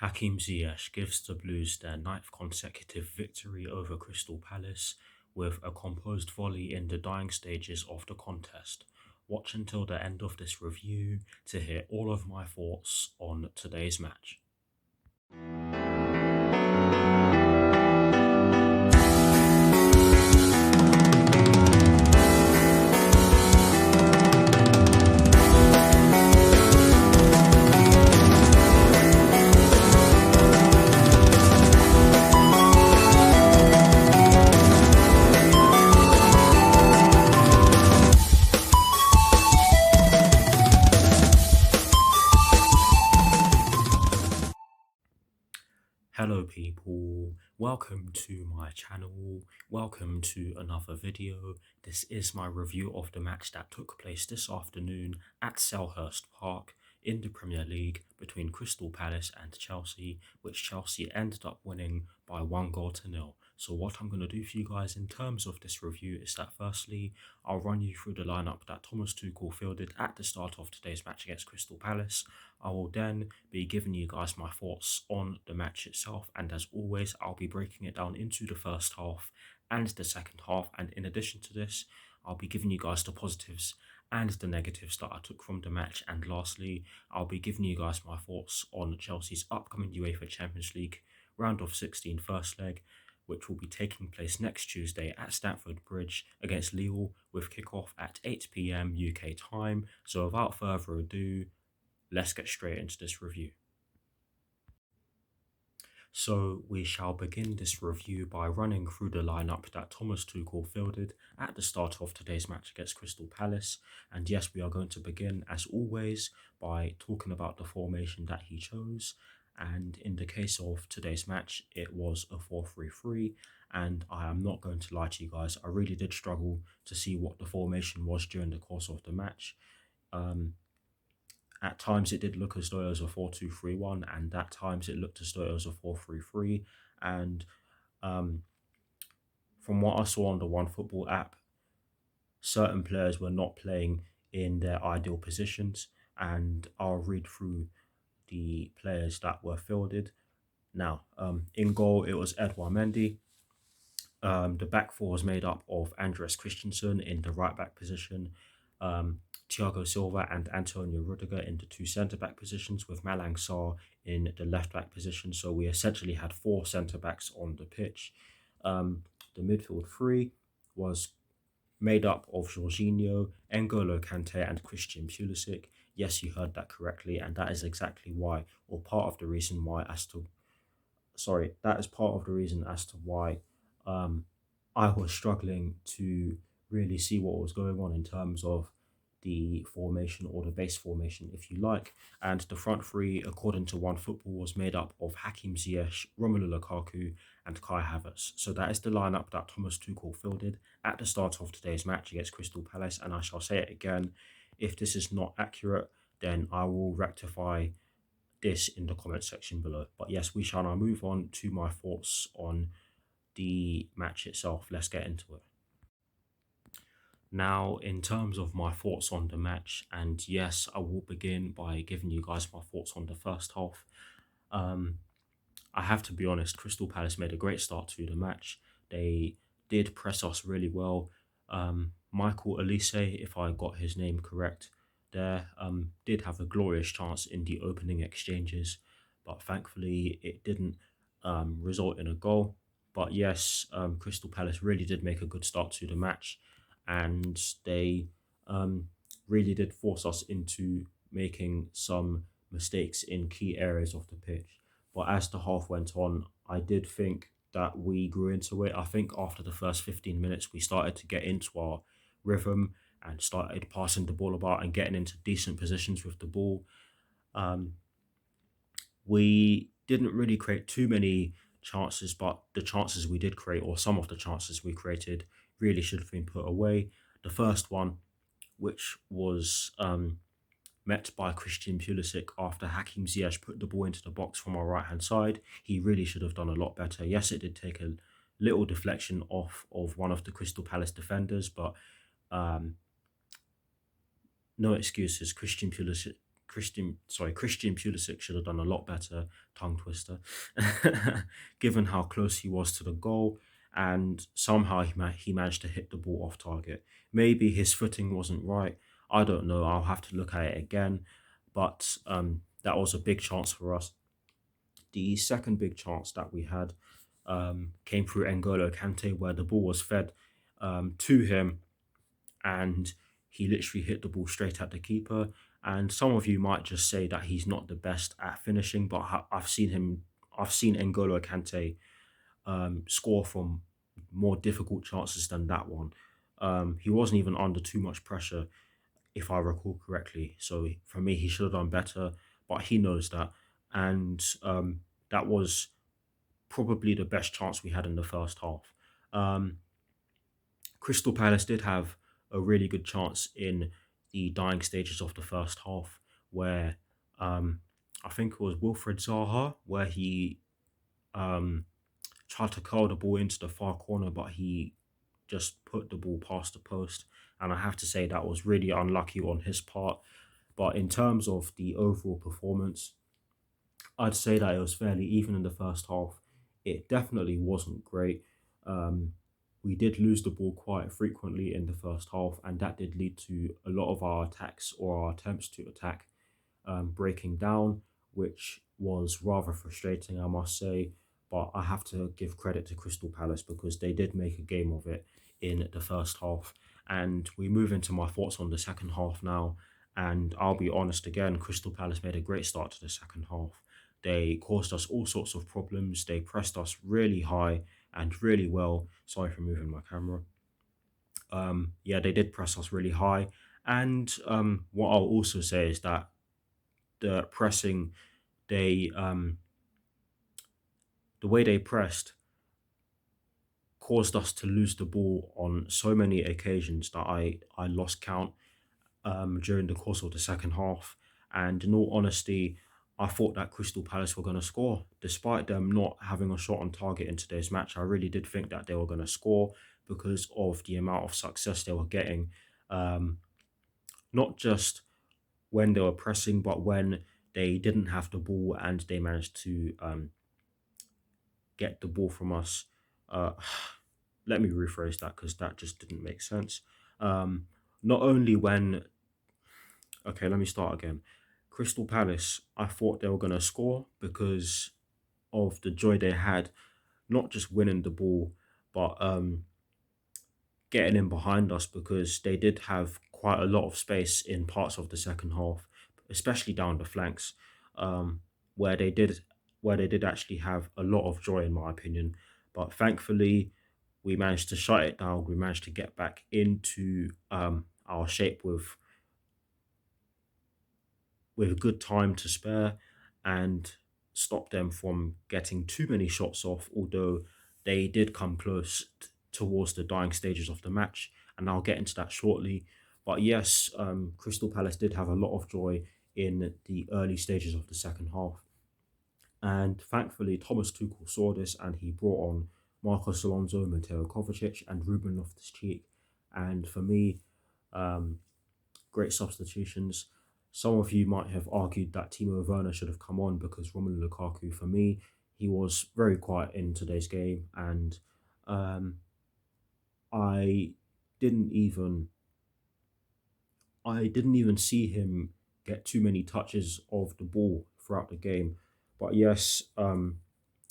Hakim Ziyech gives the Blues their ninth consecutive victory over Crystal Palace with a composed volley in the dying stages of the contest. Watch until the end of this review to hear all of my thoughts on today's match. Hello people, welcome to my channel, welcome to another video. This is my review of the match that took place this afternoon at Selhurst Park in the Premier League between Crystal Palace and Chelsea, which Chelsea ended up winning by 1-0. So what I'm going to do for you guys in terms of this review is that firstly, I'll run you through the lineup that Thomas Tuchel fielded at the start of today's match against Crystal Palace. I will then be giving you guys my thoughts on the match itself, and as always, I'll be breaking it down into the first half and the second half, and in addition to this, I'll be giving you guys the positives and the negatives that I took from the match, and lastly, I'll be giving you guys my thoughts on Chelsea's upcoming UEFA Champions League round of 16 first leg, which will be taking place next Tuesday at Stamford Bridge against Lille with kickoff at 8 PM UK time. So without further ado, let's get straight into this review. So we shall begin this review by running through the lineup that Thomas Tuchel fielded at the start of today's match against Crystal Palace. And yes, we are going to begin as always by talking about the formation that he chose. And in the case of today's match, it was a 4-3-3. And I am not going to lie to you guys, I really did struggle to see what the formation was during the course of the match. At times it did look as though it was a 4-2-3-1, and at times it looked as though it was a 4-3-3. And from what I saw on the OneFootball app, certain players were not playing in their ideal positions, and I'll read through the players that were fielded. Now, in goal, it was Edouard Mendy. The back four was made up of Andreas Christensen in the right back position, Thiago Silva and Antonio Rudiger in the two centre-back positions, with Malang Sarr in the left-back position. So we essentially had four centre-backs on the pitch. The midfield three was made up of Jorginho, N'Golo Kante and Christian Pulisic. Yes, you heard that correctly, and that is exactly why, or part of the reason why that is part of the reason as to why I was struggling to really see what was going on in terms of the formation, or the base formation if you like. And the front three, according to OneFootball, was made up of Hakim Ziyech, Romelu Lukaku and Kai Havertz. So that is the lineup that Thomas Tuchel fielded at the start of today's match against Crystal Palace, and I shall say it again, if this is not accurate then I will rectify this in the comment section below. But yes, we shall now move on to my thoughts on the match itself. Let's get into it. Now, in terms of my thoughts on the match, and yes, I will begin by giving you guys my thoughts on the first half. I have to be honest, Crystal Palace made a great start to the match. They did press us really well. Michael Elise, if I got his name correct there, did have a glorious chance in the opening exchanges, but thankfully it didn't result in a goal. But yes, Crystal Palace really did make a good start to the match, and they really did force us into making some mistakes in key areas of the pitch. But as the half went on, I did think that we grew into it. I think after the first 15 minutes, we started to get into our rhythm and started passing the ball about and getting into decent positions with the ball. We didn't really create too many chances, but the chances we did create, or some of the chances we created, really should have been put away. The first one, which was met by Christian Pulisic after Hakim Ziyech put the ball into the box from our right-hand side. He really should have done a lot better. Yes, it did take a little deflection off of one of the Crystal Palace defenders, but no excuses. Christian Christian Pulisic should have done a lot better, tongue twister, given how close he was to the goal, and somehow he managed to hit the ball off target. Maybe his footing wasn't right. I don't know. I'll have to look at it again, but that was a big chance for us. The second big chance that we had came through N'Golo Kante, where the ball was fed to him, and he literally hit the ball straight at the keeper. And some of you might just say that he's not the best at finishing, but I've seen N'Golo Kante score from more difficult chances than that one. He wasn't even under too much pressure, if I recall correctly. So for me, he should have done better, but he knows that. And that was probably the best chance we had in the first half. Um, Crystal Palace did have a really good chance in the dying stages of the first half, where um, I think it was Wilfred Zaha, where he um, tried to curl the ball into the far corner, but he just put the ball past the post. And I have to say that was really unlucky on his part. But in terms of the overall performance, I'd say that it was fairly even in the first half. It definitely wasn't great. Um, we did lose the ball quite frequently in the first half, and that did lead to a lot of our attacks or our attempts to attack breaking down, which was rather frustrating, I must say. But I have to give credit to Crystal Palace because they did make a game of it in the first half. And we move into my thoughts on the second half now. And I'll be honest again, Crystal Palace made a great start to the second half. They caused us all sorts of problems. They pressed us really high and really well. Sorry for moving my camera. Yeah, they did press us really high. And what I'll also say is that the pressing, they the way they pressed caused us to lose the ball on so many occasions that I lost count during the course of the second half. And in all honesty, I thought that Crystal Palace were going to score. Despite them not having a shot on target in today's match, I really did think that they were going to score because of the amount of success they were getting. Um, not just when they were pressing, but when they didn't have the ball and they managed to get the ball from us. Uh, Let me rephrase that because that just didn't make sense. Um, Not only when, okay, let me start again. Crystal Palace, I thought they were going to score because of the joy they had, not just winning the ball, but getting in behind us because they did have quite a lot of space in parts of the second half, especially down the flanks, um, where they did where they did actually have a lot of joy, in my opinion. But thankfully, we managed to shut it down. We managed to get back into our shape with good time to spare and stop them from getting too many shots off, although they did come close towards the dying stages of the match, and I'll get into that shortly. But yes, Crystal Palace did have a lot of joy in the early stages of the second half. And thankfully, Thomas Tuchel saw this and he brought on Marcos Alonso, Mateo Kovacic, and Ruben Loftus-Cheek. And for me, um, great substitutions. Some of you might have argued that Timo Werner should have come on because Romelu Lukaku, for me, he was very quiet in today's game, and um, I didn't even I didn't even see him get too many touches of the ball throughout the game. But yes,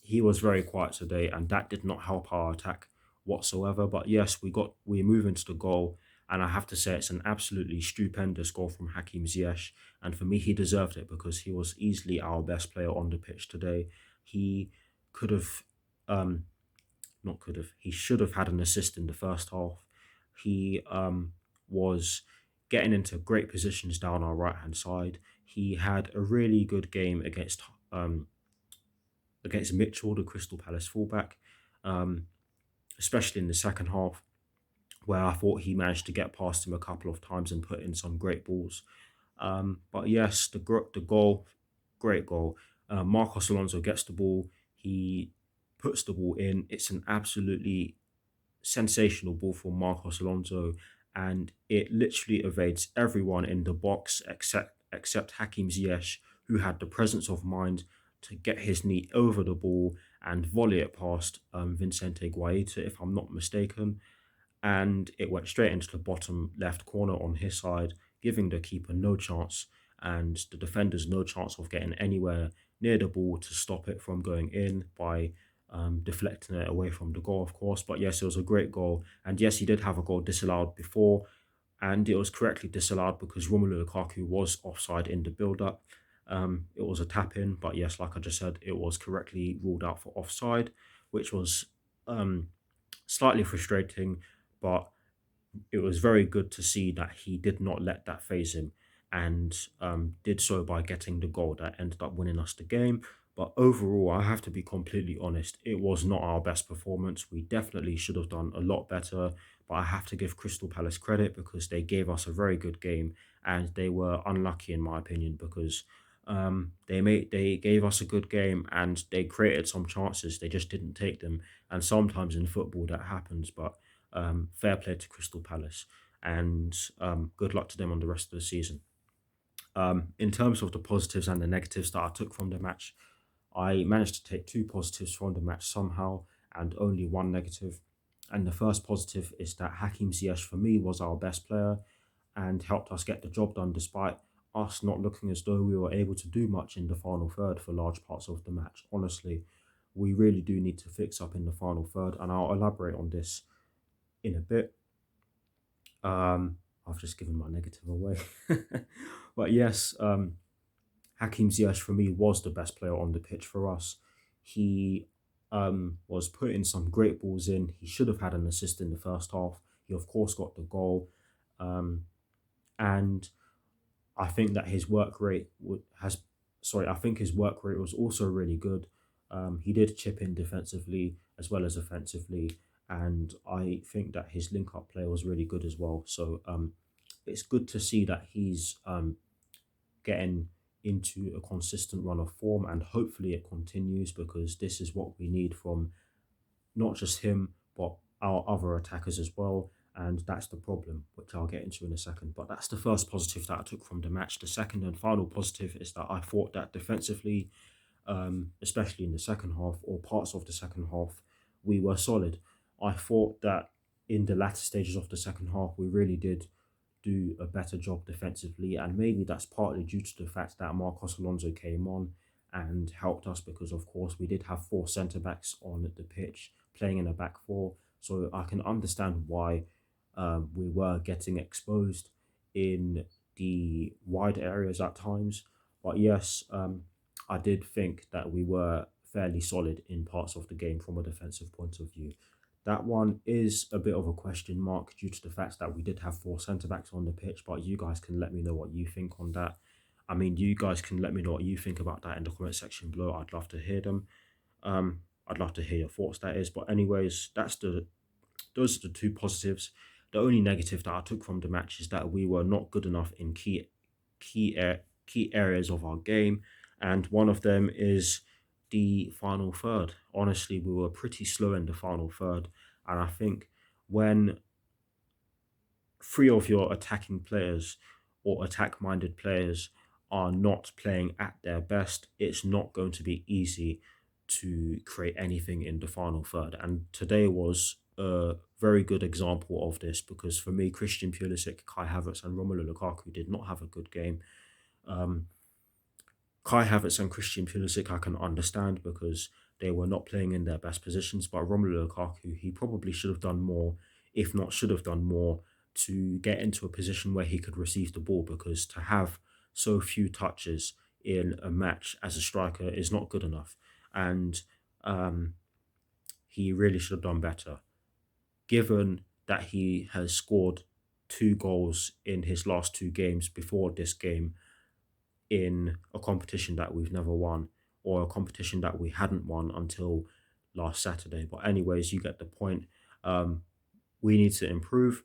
he was very quiet today, and that did not help our attack whatsoever. But yes, we move into the goal, and I have to say it's an absolutely stupendous goal from Hakim Ziyech. And for me, he deserved it because he was easily our best player on the pitch today. He could have, not could have, he should have had an assist in the first half. He was getting into great positions down our right hand side. He had a really good game um, against Mitchell, the Crystal Palace fullback, um, especially in the second half, where I thought he managed to get past him a couple of times and put in some great balls. But yes, the goal, great goal. Marcos Alonso gets the ball. He puts the ball in. It's an absolutely sensational ball from Marcos Alonso, and it literally evades everyone in the box except Hakim Ziyech, who had the presence of mind to get his knee over the ball and volley it past Vincente Guaita, if I'm not mistaken, and it went straight into the bottom left corner on his side, giving the keeper no chance and the defenders no chance of getting anywhere near the ball to stop it from going in by deflecting it away from the goal, of course. But yes, it was a great goal. And yes, he did have a goal disallowed before, and it was correctly disallowed because Romelu Lukaku was offside in the build-up. It was a tap-in, but yes, like I just said, it was correctly ruled out for offside, which was um, slightly frustrating, but it was very good to see that he did not let that phase him and did so by getting the goal that ended up winning us the game. But overall, I have to be completely honest, it was not our best performance. We definitely should have done a lot better, but I have to give Crystal Palace credit because they gave us a very good game and they were unlucky in my opinion because they gave us a good game and they created some chances. They just didn't take them. And sometimes in football that happens, but fair play to Crystal Palace, and good luck to them on the rest of the season. In terms of the positives and the negatives that I took from the match, I managed to take two positives from the match somehow and only one negative. And the first positive is that Hakim Ziyech for me was our best player and helped us get the job done despite us not looking as though we were able to do much in the final third for large parts of the match. Honestly, we really do need to fix up in the final third, and I'll elaborate on this in a bit. I've just given my negative away. But yes, Hakim Ziyech for me was the best player on the pitch for us. He was putting some great balls in. He should have had an assist in the first half. He of course got the goal. Um, and I think that his work rate I think his work rate was also really good. He did chip in defensively as well as offensively, and I think that his link up play was really good as well. So it's good to see that he's getting into a consistent run of form, and hopefully it continues because this is what we need from not just him, but our other attackers as well. And that's the problem, which I'll get into in a second. But that's the first positive that I took from the match. The second and final positive is that I thought that defensively, especially in the second half or parts of the second half, we were solid. I thought that in the latter stages of the second half, we really did do a better job defensively, and maybe that's partly due to the fact that Marcos Alonso came on and helped us because, of course, we did have four centre backs on the pitch playing in a back four, so I can understand why we were getting exposed in the wide areas at times. But yes, I did think that we were fairly solid in parts of the game from a defensive point of view. That one is a bit of a question mark due to the fact that we did have four centre backs on the pitch, but you guys can let me know what you think on that. I mean, you guys can let me know what you think about that in the comment section below. I'd love to hear them. I'd love to hear your thoughts, that is. But anyways, those are the two positives. The only negative that I took from the match is that we were not good enough in key areas of our game, and one of them is the final third. Honestly, we were pretty slow in the final third, and I think when three of your attacking players or attack-minded players are not playing at their best, it's not going to be easy to create anything in the final third. And today was a very good example of this because for me, Christian Pulisic, Kai Havertz, and Romelu Lukaku did not have a good game. Um, Kai Havertz and Christian Pulisic I can understand because they were not playing in their best positions, but Romelu Lukaku, he probably should have done more, if not should have done more, to get into a position where he could receive the ball because to have so few touches in a match as a striker is not good enough. And he really should have done better. Given that he has scored two goals in his last two games before this game, in a competition that we've never won or a competition that we hadn't won until last Saturday. But anyways, you get the point. We need to improve.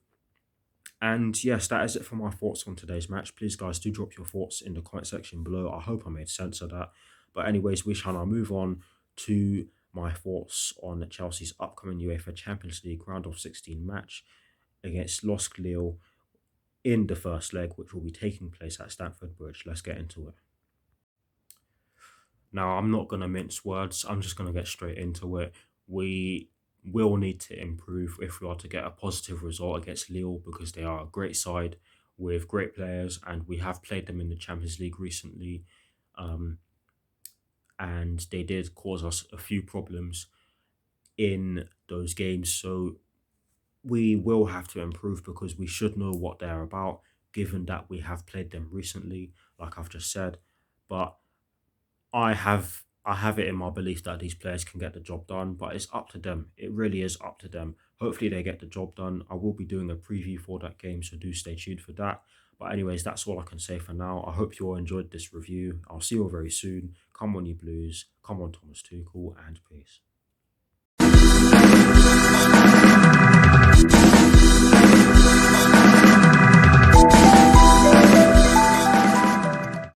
And yes, that is it for my thoughts on today's match. Please, guys, do drop your thoughts in the comment section below. I hope I made sense of that. But anyways, we shall now move on to my thoughts on Chelsea's upcoming UEFA Champions League round of 16 match against Lille in the first leg, which will be taking place at Stamford Bridge. Let's get into it. Now, I'm not going to mince words. I'm just going to get straight into it. We will need to improve if we are to get a positive result against Lille, because they are a great side with great players, and we have played them in the Champions League recently. Um, and they did cause us a few problems in those games. So we will have to improve because we should know what they're about, given that we have played them recently, like I've just said. But I have it in my belief that these players can get the job done, but it's up to them. It really is up to them. Hopefully they get the job done. I will be doing a preview for that game, so do stay tuned for that. But anyways, that's all I can say for now. I hope you all enjoyed this review. I'll see you all very soon. Come on, you Blues. Come on, Thomas Tuchel, and peace.